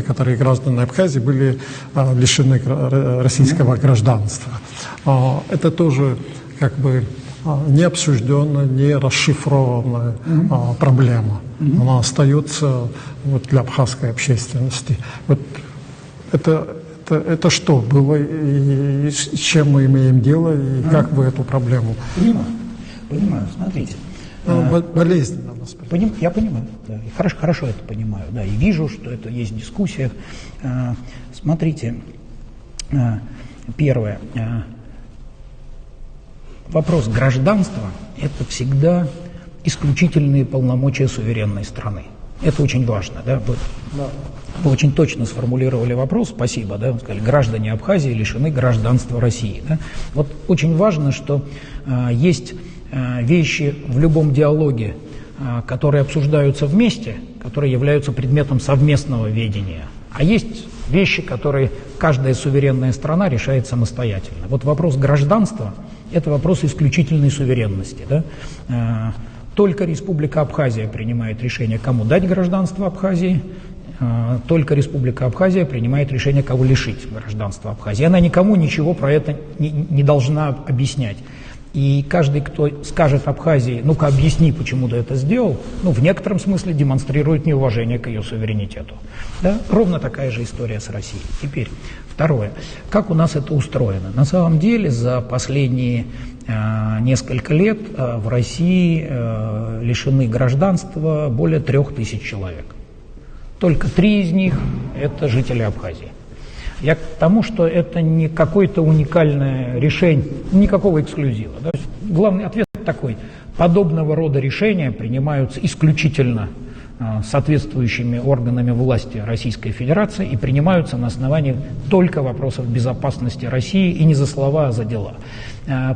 некоторые граждане Абхазии были лишены российского гражданства. Это тоже как бы не обсужденная, не расшифрованная проблема. Она остается вот для абхазской общественности. Вот это что было, и с чем мы имеем дело, и как вы эту проблему? Понимаю, смотрите. Болезненно. Я понимаю, да, и хорошо это понимаю, да, и вижу, что это есть дискуссия. Смотрите, первое. Вопрос гражданства – это всегда исключительные полномочия суверенной страны. Это очень важно. Да? Вы очень точно сформулировали вопрос, спасибо, да? Вы сказали, граждане Абхазии лишены гражданства России. Да? Вот очень важно, что есть вещи в любом диалоге, которые обсуждаются вместе, которые являются предметом совместного ведения, а есть вещи, которые каждая суверенная страна решает самостоятельно. Вот вопрос гражданства – это вопрос исключительной суверенности. Да? Только Республика Абхазия принимает решение, кому дать гражданство Абхазии, только Республика Абхазия принимает решение, кого лишить гражданства Абхазии. Она никому ничего про это не должна объяснять. И каждый, кто скажет Абхазии, ну-ка объясни, почему ты это сделал, ну, в некотором смысле демонстрирует неуважение к ее суверенитету. Да? Ровно такая же история с Россией. Теперь, второе. Как у нас это устроено? На самом деле, за последние несколько лет в России лишены гражданства более 3000 человек. Только 3 из них – это жители Абхазии. Я к тому, что это не какое-то уникальное решение, никакого эксклюзива. Да? Главный ответ такой. Подобного рода решения принимаются исключительно соответствующими органами власти Российской Федерации и принимаются на основании только вопросов безопасности России и не за слова, а за дела.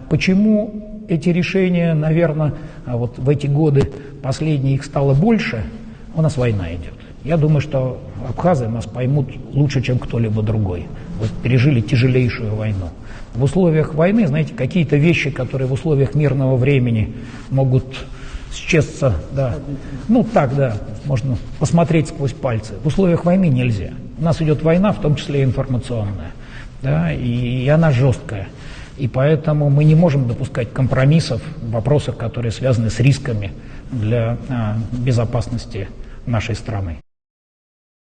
Почему эти решения, наверное, вот в эти годы последние их стало больше? У нас война идет. Я думаю, что абхазы нас поймут лучше, чем кто-либо другой. Вот пережили тяжелейшую войну. В условиях войны, знаете, какие-то вещи, которые в условиях мирного времени могут счесться, да, ну так, да, можно посмотреть сквозь пальцы. В условиях войны нельзя. У нас идет война, в том числе и информационная, да, и она жесткая. И поэтому мы не можем допускать компромиссов в вопросах, которые связаны с рисками для безопасности нашей страны.